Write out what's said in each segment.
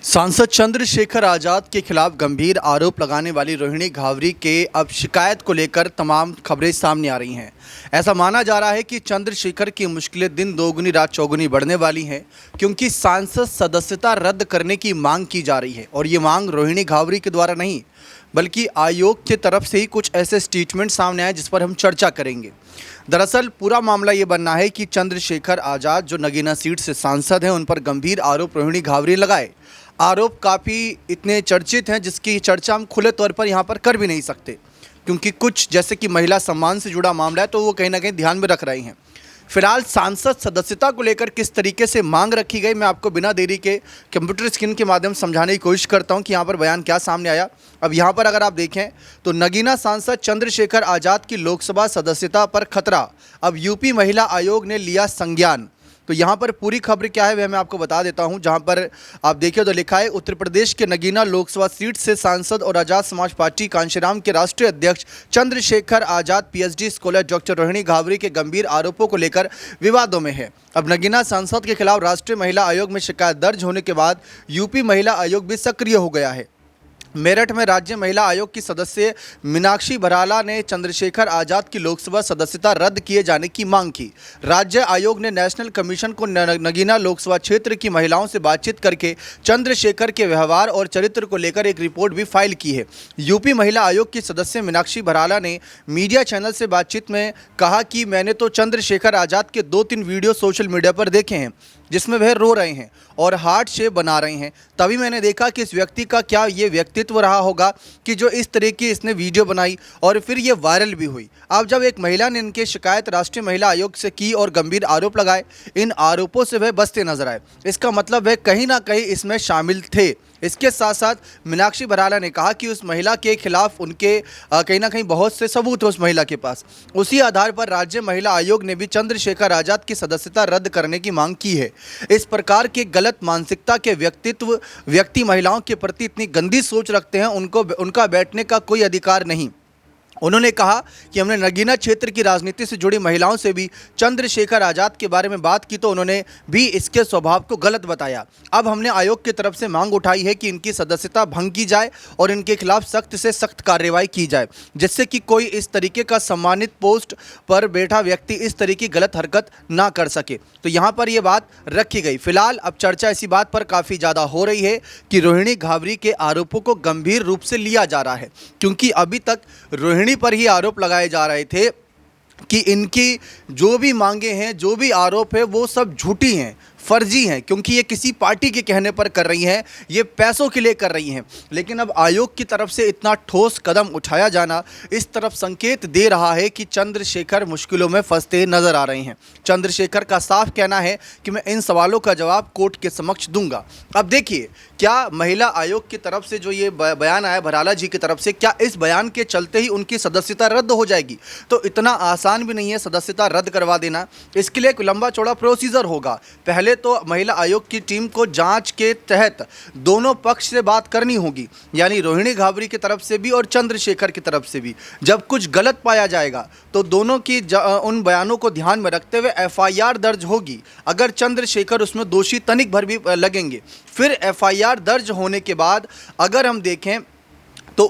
सांसद चंद्रशेखर आजाद के खिलाफ गंभीर आरोप लगाने वाली रोहिणी घावरी के अब शिकायत को लेकर तमाम खबरें सामने आ रही हैं। ऐसा माना जा रहा है कि चंद्रशेखर की मुश्किलें दिन दोगुनी रात चौगुनी बढ़ने वाली हैं, क्योंकि सांसद सदस्यता रद्द करने की मांग की जा रही है। और ये मांग रोहिणी घावरी के द्वारा नहीं, बल्कि आयोग की तरफ से ही कुछ ऐसे स्टेटमेंट सामने आए जिस पर हम चर्चा करेंगे। दरअसल पूरा मामला ये बनना है कि चंद्रशेखर आजाद जो नगीना सीट से सांसद हैं, उन पर गंभीर आरोप रोहिणी घावरी लगाए। आरोप काफ़ी इतने चर्चित हैं जिसकी चर्चा हम खुले तौर पर यहाँ पर कर भी नहीं सकते, क्योंकि कुछ जैसे कि महिला सम्मान से जुड़ा मामला है तो वो कहीं ना कहीं ध्यान में रख रही हैं। फिलहाल सांसद सदस्यता को लेकर किस तरीके से मांग रखी गई, मैं आपको बिना देरी के कंप्यूटर स्क्रीन के माध्यम से समझाने की कोशिश करता हूं कि यहाँ पर बयान क्या सामने आया। अब यहाँ पर अगर आप देखें तो नगीना सांसद चंद्रशेखर आजाद की लोकसभा सदस्यता पर खतरा, अब यूपी महिला आयोग ने लिया संज्ञान। तो यहाँ पर पूरी खबर क्या है वह मैं आपको बता देता हूँ। जहाँ पर आप देखिए तो लिखा है, उत्तर प्रदेश के नगीना लोकसभा सीट से सांसद और आजाद समाज पार्टी कांशीराम के राष्ट्रीय अध्यक्ष Chandrashekhar Azad PhD scholar doctor Rohini Ghawri के गंभीर आरोपों को लेकर विवादों में है। अब नगीना सांसद के खिलाफ राष्ट्रीय महिला आयोग में शिकायत दर्ज होने के बाद यूपी महिला आयोग भी सक्रिय हो गया है। मेरठ में राज्य महिला आयोग की सदस्य मीनाक्षी भराला ने चंद्रशेखर आजाद की लोकसभा सदस्यता रद्द किए जाने की मांग की। राज्य आयोग ने नेशनल कमीशन को नगीना लोकसभा क्षेत्र की महिलाओं से बातचीत करके चंद्रशेखर के व्यवहार और चरित्र को लेकर एक रिपोर्ट भी फाइल की है। यूपी महिला आयोग की सदस्य मीनाक्षी भराला ने मीडिया चैनल से बातचीत में कहा कि मैंने तो चंद्रशेखर आजाद के 2-3 वीडियो सोशल मीडिया पर देखे हैं जिसमें वह रो रहे हैं और हार्ट शेप बना रहे हैं। तभी मैंने देखा कि इस व्यक्ति का क्या ये व्यक्तित्व रहा होगा कि जो इस तरह की इसने वीडियो बनाई और फिर ये वायरल भी हुई। अब जब एक महिला ने इनकी शिकायत राष्ट्रीय महिला आयोग से की और गंभीर आरोप लगाए, इन आरोपों से वह बचते नजर आए। इसका मतलब वह कहीं ना कहीं इसमें शामिल थे। इसके साथ साथ मीनाक्षी भराला ने कहा कि उस महिला के खिलाफ उनके कहीं ना कहीं बहुत से सबूत हैं उस महिला के पास। उसी आधार पर राज्य महिला आयोग ने भी चंद्रशेखर आजाद की सदस्यता रद्द करने की मांग की है। इस प्रकार के गलत मानसिकता के व्यक्ति महिलाओं के प्रति इतनी गंदी सोच रखते हैं, उनका बैठने का कोई अधिकार नहीं। उन्होंने कहा कि हमने नगीना क्षेत्र की राजनीति से जुड़ी महिलाओं से भी चंद्रशेखर आजाद के बारे में बात की तो उन्होंने भी इसके स्वभाव को गलत बताया। अब हमने आयोग की तरफ से मांग उठाई है कि इनकी सदस्यता भंग की जाए और इनके खिलाफ सख्त से सख्त कार्रवाई की जाए, जिससे कि कोई इस तरीके का सम्मानित पोस्ट पर बैठा व्यक्ति इस तरह की गलत हरकत ना कर सके। तो यहाँ पर यह बात रखी गई। फिलहाल अब चर्चा इसी बात पर काफ़ी ज़्यादा हो रही है कि रोहिणी घावरी के आरोपों को गंभीर रूप से लिया जा रहा है, क्योंकि अभी तक रोहिणी पर ही आरोप लगाए जा रहे थे कि इनकी जो भी मांगे हैं, जो भी आरोप है, वो सब झूठी हैं, फर्जी हैं, क्योंकि ये किसी पार्टी के कहने पर कर रही हैं, ये पैसों के लिए कर रही हैं। लेकिन अब आयोग की तरफ से इतना ठोस कदम उठाया जाना इस तरफ संकेत दे रहा है कि चंद्रशेखर मुश्किलों में फंसते नजर आ रहे हैं। चंद्रशेखर का साफ कहना है कि मैं इन सवालों का जवाब कोर्ट के समक्ष दूंगा। अब देखिए, क्या महिला आयोग की तरफ से जो ये बयान आया भराला जी की तरफ से, क्या इस बयान के चलते ही उनकी सदस्यता रद्द हो जाएगी? तो इतना आसान भी नहीं है सदस्यता रद्द करवा देना। इसके लिए एक लंबा चौड़ा प्रोसीजर होगा। पहले तो महिला आयोग की टीम को जांच के तहत दोनों पक्ष से बात करनी होगी, यानी रोहिणी घावरी की तरफ से भी और चंद्रशेखर की तरफ से भी। जब कुछ गलत पाया जाएगा तो दोनों की उन बयानों को ध्यान में रखते हुए एफआईआर दर्ज होगी। अगर चंद्रशेखर उसमें दोषी तनिक भर भी लगेंगे, फिर एफआईआर दर्ज होने के बाद अगर हम देखें तो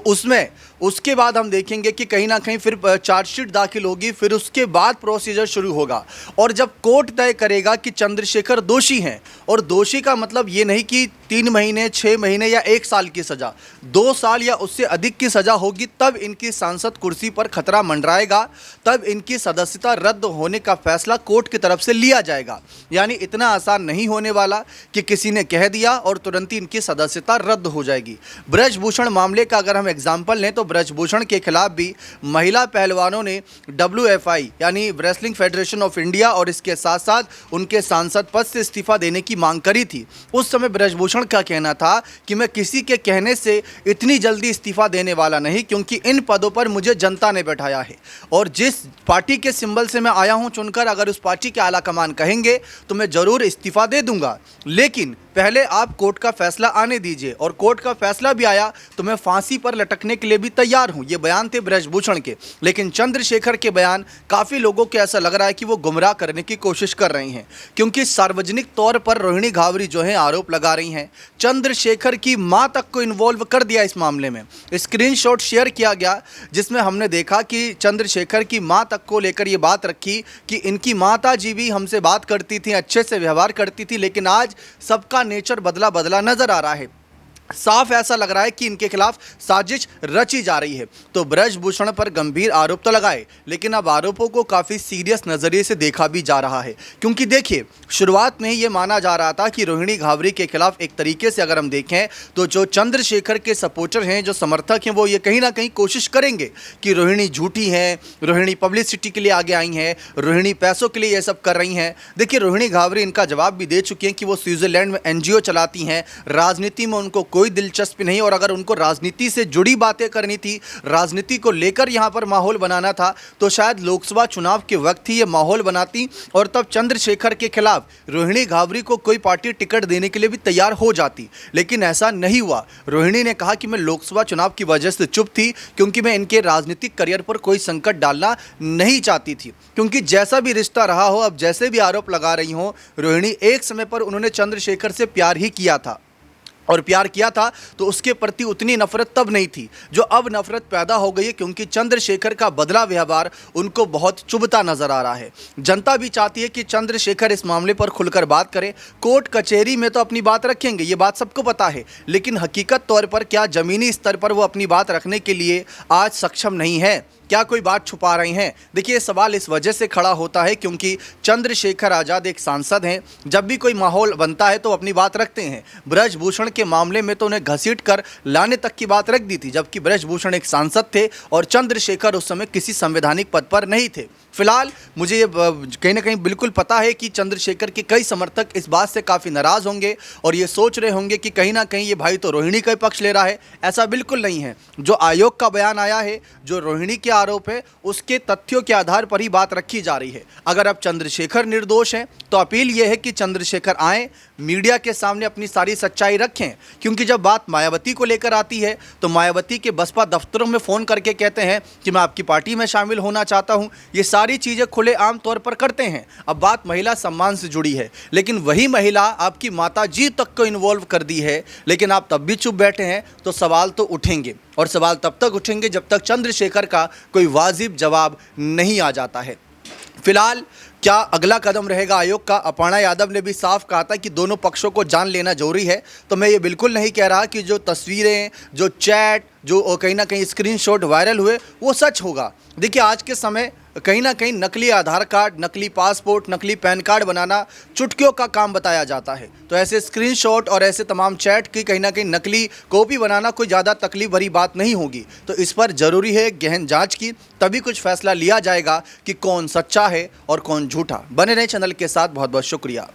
उसके बाद हम देखेंगे कि कहीं ना कहीं फिर चार्जशीट दाखिल होगी, फिर उसके बाद प्रोसीजर शुरू होगा। और जब कोर्ट तय करेगा कि चंद्रशेखर दोषी हैं, और दोषी का मतलब ये नहीं कि 3 महीने, 6 महीने या 1 साल की सज़ा, 2 साल या उससे अधिक की सज़ा होगी, तब इनकी सांसद कुर्सी पर खतरा मंडराएगा, तब इनकी सदस्यता रद्द होने का फैसला कोर्ट की तरफ से लिया जाएगा। यानी इतना आसान नहीं होने वाला कि किसी ने कह दिया और तुरंत ही इनकी सदस्यता रद्द हो जाएगी। ब्रजभूषण मामले का अगर हम एग्जाम्पल लें तो ब्रजभूषण के खिलाफ भी महिला पहलवानों ने WFI यानी रेसलिंग फेडरेशन ऑफ इंडिया और इसके साथ साथ उनके सांसद पद से इस्तीफा देने की मांग करी थी। उस समय ब्रजभूषण का कहना था कि मैं किसी के कहने से इतनी जल्दी इस्तीफा देने वाला नहीं, क्योंकि इन पदों पर मुझे जनता ने बैठाया है और जिस पार्टी के सिंबल से मैं आया हूं चुनकर, अगर उस पार्टी के आला कमान कहेंगे तो मैं ज़रूर इस्तीफा दे दूंगा। लेकिन पहले आप कोर्ट का फैसला आने दीजिए, और कोर्ट का फैसला भी आया तो मैं फांसी पर लटकने के लिए भी तैयार हूं। ये बयान थे ब्रजभूषण के। लेकिन चंद्रशेखर के बयान काफ़ी लोगों को ऐसा लग रहा है कि वो गुमराह करने की कोशिश कर रही हैं, क्योंकि सार्वजनिक तौर पर रोहिणी घावरी जो है आरोप लगा रही हैं, चंद्रशेखर की मां तक को इन्वॉल्व कर दिया इस मामले में। स्क्रीनशॉट शेयर किया गया जिसमें हमने देखा कि चंद्रशेखर की मां तक को लेकर ये बात रखी कि इनकी माता जी भी हमसे बात करती थी, अच्छे से व्यवहार करती थी, लेकिन आज सबका नेचर बदला बदला नजर आ रहा है। साफ ऐसा लग रहा है कि इनके खिलाफ साजिश रची जा रही है। तो ब्रजभूषण पर गंभीर आरोप तो लगाए, लेकिन अब आरोपों को काफ़ी सीरियस नज़रिए से देखा भी जा रहा है। क्योंकि देखिए, शुरुआत में ही ये माना जा रहा था कि रोहिणी घावरी के खिलाफ एक तरीके से अगर हम देखें तो जो चंद्रशेखर के सपोर्टर हैं, जो समर्थक हैं, वो ये कहीं ना कहीं कोशिश करेंगे कि रोहिणी झूठी है, रोहिणी पब्लिसिटी के लिए आगे आई हैं, रोहिणी पैसों के लिए ये सब कर रही हैं। देखिए, रोहिणी घावरी इनका जवाब भी दे चुकी हैं कि वो स्विट्ज़रलैंड में NGO चलाती हैं, राजनीति में उनको कोई दिलचस्पी नहीं, और अगर उनको राजनीति से जुड़ी बातें करनी थी, राजनीति को लेकर यहां पर माहौल बनाना था, तो शायद लोकसभा चुनाव के वक्त ही ये माहौल बनाती और तब चंद्रशेखर के खिलाफ रोहिणी घावरी को कोई पार्टी टिकट देने के लिए भी तैयार हो जाती। लेकिन ऐसा नहीं हुआ। रोहिणी ने कहा कि मैं लोकसभा चुनाव की वजह से चुप थी, क्योंकि मैं इनके राजनीतिक करियर पर कोई संकट डालना नहीं चाहती थी। क्योंकि जैसा भी रिश्ता रहा हो, अब जैसे भी आरोप लगा रही हो रोहिणी, एक समय पर उन्होंने चंद्रशेखर से प्यार ही किया था, और प्यार किया था तो उसके प्रति उतनी नफरत तब नहीं थी जो अब नफरत पैदा हो गई है, क्योंकि चंद्रशेखर का बदला व्यवहार उनको बहुत चुभता नजर आ रहा है। जनता भी चाहती है कि चंद्रशेखर इस मामले पर खुलकर बात करे। कोर्ट कचहरी में तो अपनी बात रखेंगे, ये बात सबको पता है, लेकिन हकीकत तौर पर क्या जमीनी स्तर पर वो अपनी बात रखने के लिए आज सक्षम नहीं है? क्या कोई बात छुपा रही हैं? देखिए, सवाल इस वजह से खड़ा होता है क्योंकि चंद्रशेखर आज़ाद एक सांसद हैं। जब भी कोई माहौल बनता है तो अपनी बात रखते हैं। ब्रजभूषण के मामले में तो उन्हें घसीट कर लाने तक की बात रख दी थी, जबकि ब्रजभूषण एक सांसद थे और चंद्रशेखर उस समय किसी संवैधानिक पद पर नहीं थे। फिलहाल मुझे ये कहीं ना कहीं बिल्कुल पता है कि चंद्रशेखर के कई समर्थक इस बात से काफ़ी नाराज़ होंगे और ये सोच रहे होंगे कि कहीं ना कहीं ये भाई तो रोहिणी का पक्ष ले रहा है। ऐसा बिल्कुल नहीं है। जो आयोग का बयान आया है, जो रोहिणी के आरोप है, उसके तथ्यों के आधार पर ही बात रखी जा रही है। अगर अब चंद्रशेखर निर्दोष हैं तो अपील यह है कि चंद्रशेखर आएँ, मीडिया के सामने अपनी सारी सच्चाई रखें। क्योंकि जब बात मायावती को लेकर आती है तो मायावती के बसपा दफ्तरों में फ़ोन करके कहते हैं कि मैं आपकी पार्टी में शामिल होना चाहता हूं। ये सारी चीज़ें खुले आम तौर पर करते हैं। अब बात महिला सम्मान से जुड़ी है, लेकिन वही महिला आपकी माता जी तक को इन्वॉल्व कर दी है, लेकिन आप तब भी चुप बैठे हैं, तो सवाल तो उठेंगे, और सवाल तब तक उठेंगे जब तक चंद्रशेखर का कोई वाजिब जवाब नहीं आ जाता है। फिलहाल क्या अगला कदम रहेगा आयोग का? अपर्णा यादव ने भी साफ कहा था कि दोनों पक्षों को जान लेना जरूरी है। तो मैं ये बिल्कुल नहीं कह रहा कि जो तस्वीरें, जो चैट, जो कहीं ना कहीं स्क्रीनशॉट वायरल हुए वो सच होगा। देखिए, आज के समय कहीं ना कहीं नकली आधार कार्ड, नकली पासपोर्ट, नकली पैन कार्ड बनाना चुटकियों का काम बताया जाता है। तो ऐसे स्क्रीनशॉट और ऐसे तमाम चैट की कहीं ना कहीं नकली कॉपी बनाना कोई ज़्यादा तकलीफ भरी बात नहीं होगी। तो इस पर ज़रूरी है गहन जांच की, तभी कुछ फैसला लिया जाएगा कि कौन सच्चा है और कौन झूठा। बने रहें चैनल के साथ। बहुत बहुत शुक्रिया।